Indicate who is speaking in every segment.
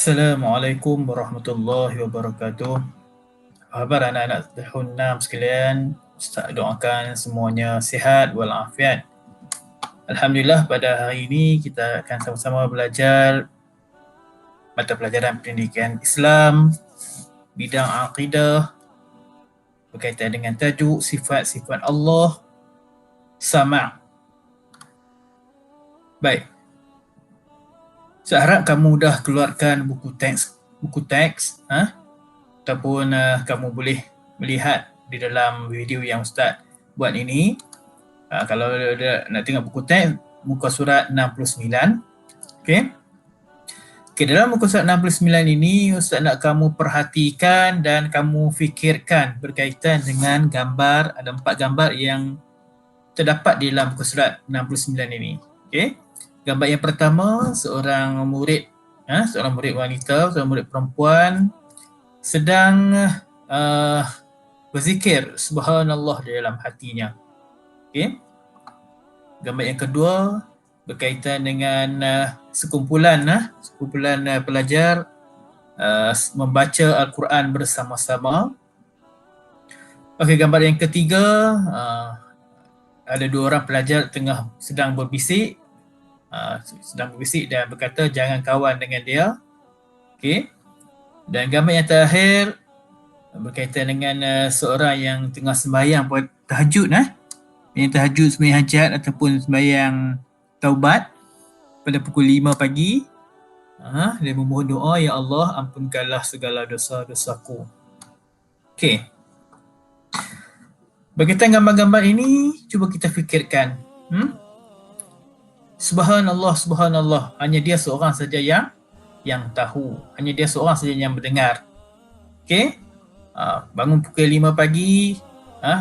Speaker 1: Assalamualaikum warahmatullahi wabarakatuh. Apa khabar anak-anak tahun 6 sekalian? Ustaz doakan semuanya sihat walafiat. Alhamdulillah, pada hari ini kita akan sama-sama belajar mata pelajaran pendidikan Islam, bidang akidah, berkaitan dengan tajuk sifat-sifat Allah, sama'. Baik. Saya harap kamu dah keluarkan buku teks, ataupun kamu boleh melihat di dalam video yang Ustaz buat ini. Kalau nak tengok buku teks, muka surat 69. Okey. Dalam muka surat 69 ini Ustaz nak kamu perhatikan dan kamu fikirkan berkaitan dengan gambar. Ada 4 gambar yang terdapat di dalam muka surat 69 ini. Okey. Gambar yang pertama, seorang murid wanita, seorang murid perempuan sedang berzikir subhanallah di dalam hatinya. Okey. Gambar yang kedua berkaitan dengan sekumpulan pelajar membaca Al-Quran bersama-sama. Okey, gambar yang ketiga, ada 2 orang pelajar sedang berbisik dan berkata jangan kawan dengan dia. Okey. Dan gambar yang terakhir berkaitan dengan seorang yang tengah sembahyang buat tahajud, sembahyang hajat ataupun sembahyang taubat pada pukul 5 pagi. Dia memohon doa, ya Allah ampunkanlah segala dosa-dosaku. Okey. Berkaitan gambar-gambar ini, cuba kita fikirkan. Subhanallah, hanya dia seorang saja yang tahu, hanya dia seorang saja yang mendengar. Okey? Bangun pukul 5 pagi,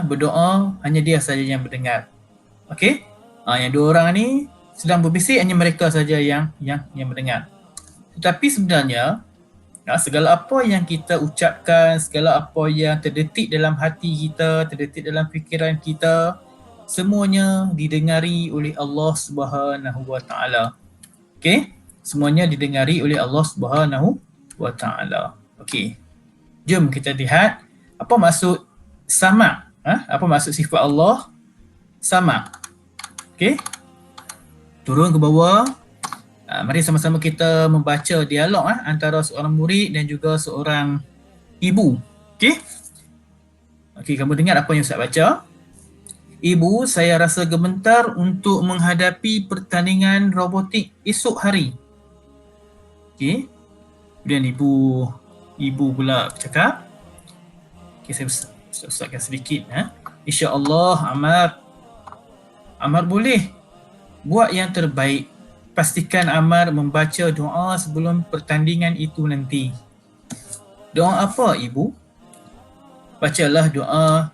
Speaker 1: berdoa, hanya dia saja yang mendengar. Okey? Yang 2 orang ni sedang berbisik, hanya mereka saja yang mendengar. Tetapi sebenarnya segala apa yang kita ucapkan, segala apa yang terdetik dalam hati kita, terdetik dalam fikiran kita, semuanya didengari oleh Allah Subhanahu wa taala. Okey? Semuanya didengari oleh Allah Subhanahu wa taala. Okey. Jom kita lihat apa maksud sama'. Apa maksud sifat Allah sama'. Okey? Turun ke bawah. Mari sama-sama kita membaca dialog antara seorang murid dan juga seorang ibu. Okey? Okey, kamu dengar apa yang Ustaz baca? Ibu, saya rasa gemetar untuk menghadapi pertandingan robotik esok hari. Okey. Kemudian ibu pula bercakap. Okey, saya ustazkan sedikit. InsyaAllah Amar boleh buat yang terbaik. Pastikan Amar membaca doa sebelum pertandingan itu nanti. Doa apa, ibu? Bacalah doa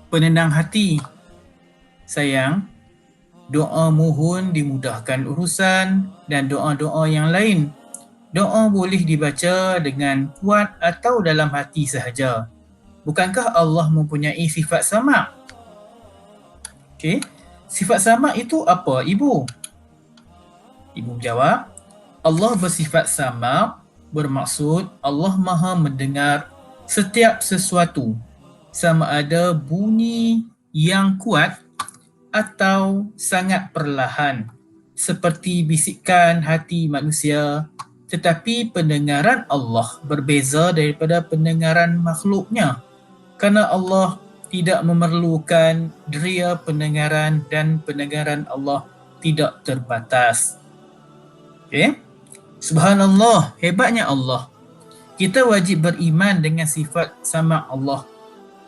Speaker 1: penenang hati. Sayang, doa mohon dimudahkan urusan dan doa-doa yang lain. Doa boleh dibaca dengan kuat atau dalam hati sahaja. Bukankah Allah mempunyai sifat sama'? Okey. Sifat sama' itu apa, ibu? Ibu menjawab, Allah bersifat sama' bermaksud Allah Maha mendengar setiap sesuatu, sama ada bunyi yang kuat atau sangat perlahan, seperti bisikan hati manusia, tetapi pendengaran Allah berbeza daripada pendengaran makhluknya, kerana Allah tidak memerlukan deria pendengaran dan pendengaran Allah tidak terbatas. Okey? Subhanallah, hebatnya Allah. Kita wajib beriman dengan sifat sama' Allah.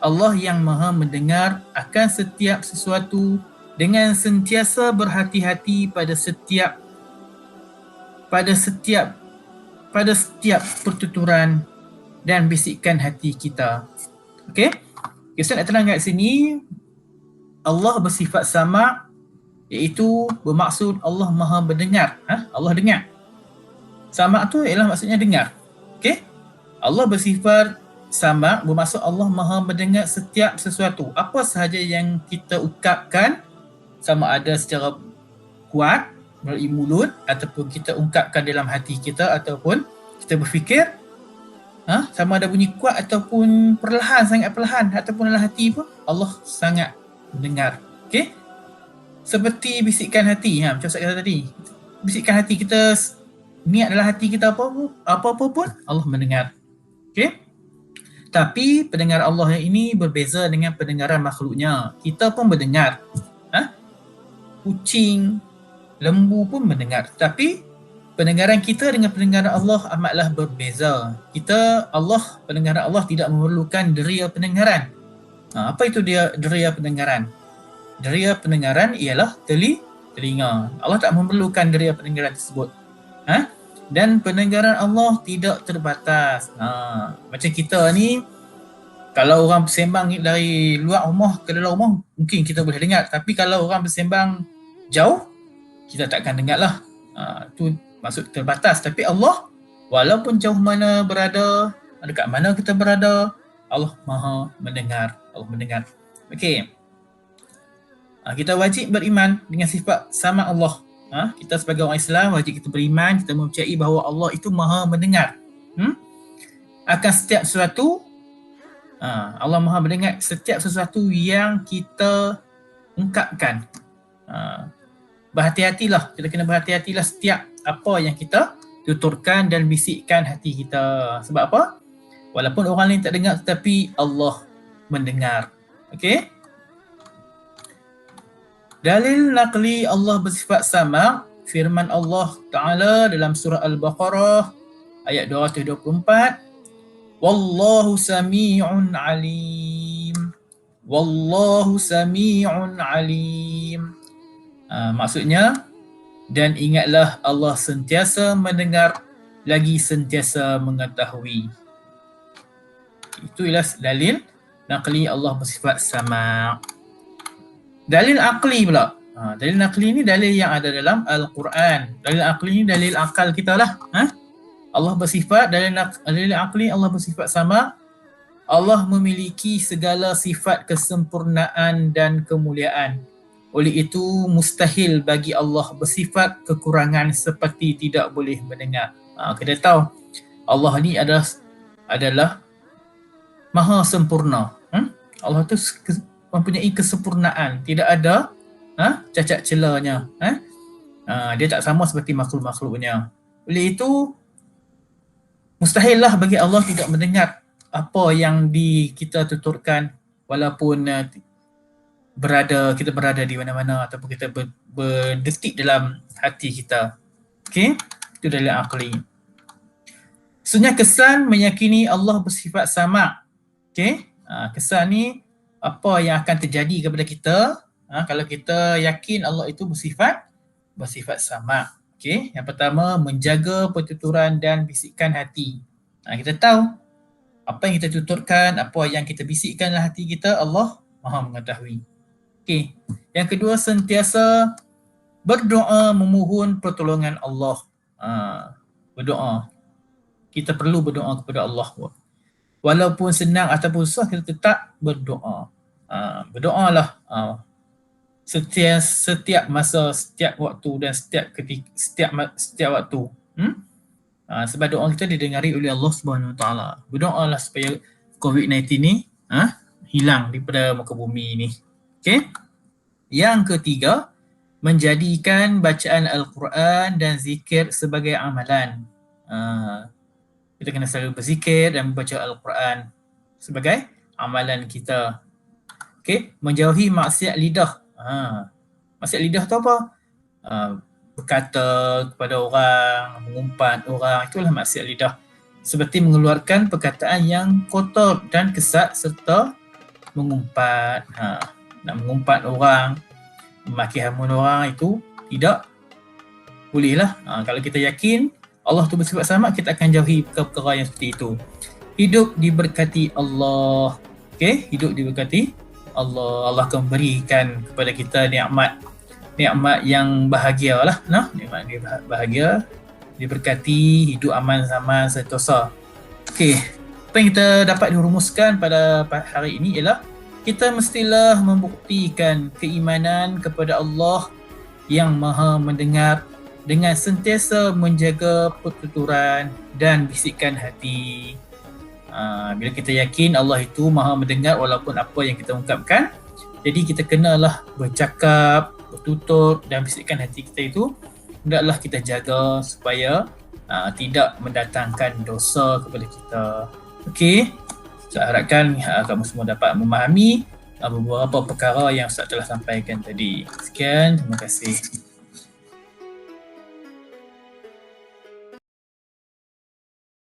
Speaker 1: Allah yang Maha mendengar akan setiap sesuatu dengan sentiasa berhati-hati pada setiap pertuturan dan bisikan hati kita. Okey? Ustaz nak terang kat sini, Allah bersifat sama', iaitu bermaksud Allah Maha mendengar. Allah dengar. Sama' tu ialah maksudnya dengar. Okey? Allah bersifat sama' bermaksud Allah Maha mendengar setiap sesuatu. Apa sahaja yang kita ungkapkan, sama ada secara kuat melalui mulut ataupun kita ungkapkan dalam hati kita ataupun kita berfikir, sama ada bunyi kuat ataupun perlahan, sangat perlahan ataupun dalam hati pun, Allah sangat mendengar. Okey? Seperti bisikan hati, macam Ustaz kata tadi. Bisikan hati kita, niat dalam hati kita apa-apa pun Allah mendengar. Okey? Tapi pendengar Allah yang ini berbeza dengan pendengaran makhluknya. Kita pun mendengar. Kucing, lembu pun mendengar. Tapi pendengaran kita dengan pendengaran Allah amatlah berbeza. Pendengaran Allah tidak memerlukan deria pendengaran. Apa itu deria pendengaran? Deria pendengaran ialah telinga. Allah tak memerlukan deria pendengaran tersebut. Dan pendengaran Allah tidak terbatas. Macam kita ni, kalau orang bersembang dari luar rumah ke dalam rumah, mungkin kita boleh dengar. Tapi kalau orang bersembang jauh, kita takkan dengar lah. Itu maksud terbatas. Tapi Allah, walaupun jauh mana berada, dekat mana kita berada, Allah maha mendengar. Allah mendengar. Okey. Kita wajib beriman dengan sifat sama Allah. Kita sebagai orang Islam wajib kita beriman, kita mempercayai bahawa Allah itu maha mendengar. Akan setiap sesuatu, Allah maha mendengar setiap sesuatu yang kita ungkapkan. Berhati-hatilah, kita kena berhati-hatilah setiap apa yang kita tuturkan dan bisikkan hati kita. Sebab apa? Walaupun orang lain tak dengar, tetapi Allah mendengar. Okey? Dalil naqli Allah bersifat sama, firman Allah Ta'ala dalam surah Al-Baqarah ayat 224, Wallahu sami'un alim. Wallahu sami'un alim. Maksudnya, dan ingatlah Allah sentiasa mendengar lagi sentiasa mengetahui. Itu ialah dalil naqli Allah bersifat sama. Dalil aqli pula. Dalil aqli ni dalil yang ada dalam Al-Quran. Dalil aqli ni dalil akal kita lah. Allah bersifat, dalil aqli Allah bersifat sama. Allah memiliki segala sifat kesempurnaan dan kemuliaan. Oleh itu mustahil bagi Allah bersifat kekurangan seperti tidak boleh mendengar. Kita tahu Allah ni adalah maha sempurna. Allah tu mempunyai kesempurnaan, tidak ada cacat celanya. Dia tak sama seperti makhluk-makhluknya. Oleh itu mustahil lah bagi Allah tidak mendengar apa yang kita tuturkan, walaupun kita berada di mana-mana ataupun kita berdetik dalam hati kita. Okey, itu dalil aqli. Maksudnya kesan meyakini Allah bersifat sama. Okey, kesan ni apa yang akan terjadi kepada kita kalau kita yakin Allah itu bersifat sama. Okey, yang pertama menjaga pertuturan dan bisikan hati. Kita tahu apa yang kita tuturkan, apa yang kita bisikkan dalam hati kita, Allah maha mengetahui. Okey, yang kedua sentiasa berdoa memohon pertolongan Allah. Berdoa. Kita perlu berdoa kepada Allah. Walaupun senang ataupun susah, kita tetap berdoa. Berdoalah setiap masa, setiap waktu dan setiap waktu. Sebab doa kita didengari oleh Allah Subhanahu Wa Taala. Berdoalah supaya COVID-19 ni hilang daripada muka bumi ni. Okey. Yang ketiga, menjadikan bacaan Al-Quran dan zikir sebagai amalan. Kita kena selalu berzikir dan membaca Al-Quran sebagai amalan kita. Okey, menjauhi maksiat lidah. Maksiat lidah tu apa? Berkata kepada orang, mengumpat orang, itulah maksiat lidah. Seperti mengeluarkan perkataan yang kotor dan kesat serta mengumpat. Nak mengumpat orang, memaki hamun orang, itu tidak bolehlah. Kalau kita yakin Allah tu bersifat sama, kita akan jauhi perkara yang seperti itu. Hidup diberkati Allah. Okey, hidup diberkati Allah. Allah akan berikan kepada kita nikmat yang bahagia lah. Nikmat bahagia, diberkati, hidup aman, zaman, sentosa. Okey, apa yang kita dapat dirumuskan pada hari ini ialah kita mestilah membuktikan keimanan kepada Allah yang maha mendengar dengan sentiasa menjaga pertuturan dan bisikan hati. Bila kita yakin Allah itu maha mendengar walaupun apa yang kita ungkapkan, jadi kita kenalah bercakap, bertutur dan bisikan hati kita itu hendaklah kita jaga supaya tidak mendatangkan dosa kepada kita. Okey, saya harapkan kamu semua dapat memahami beberapa perkara yang Ustaz telah sampaikan tadi. Sekian, terima kasih.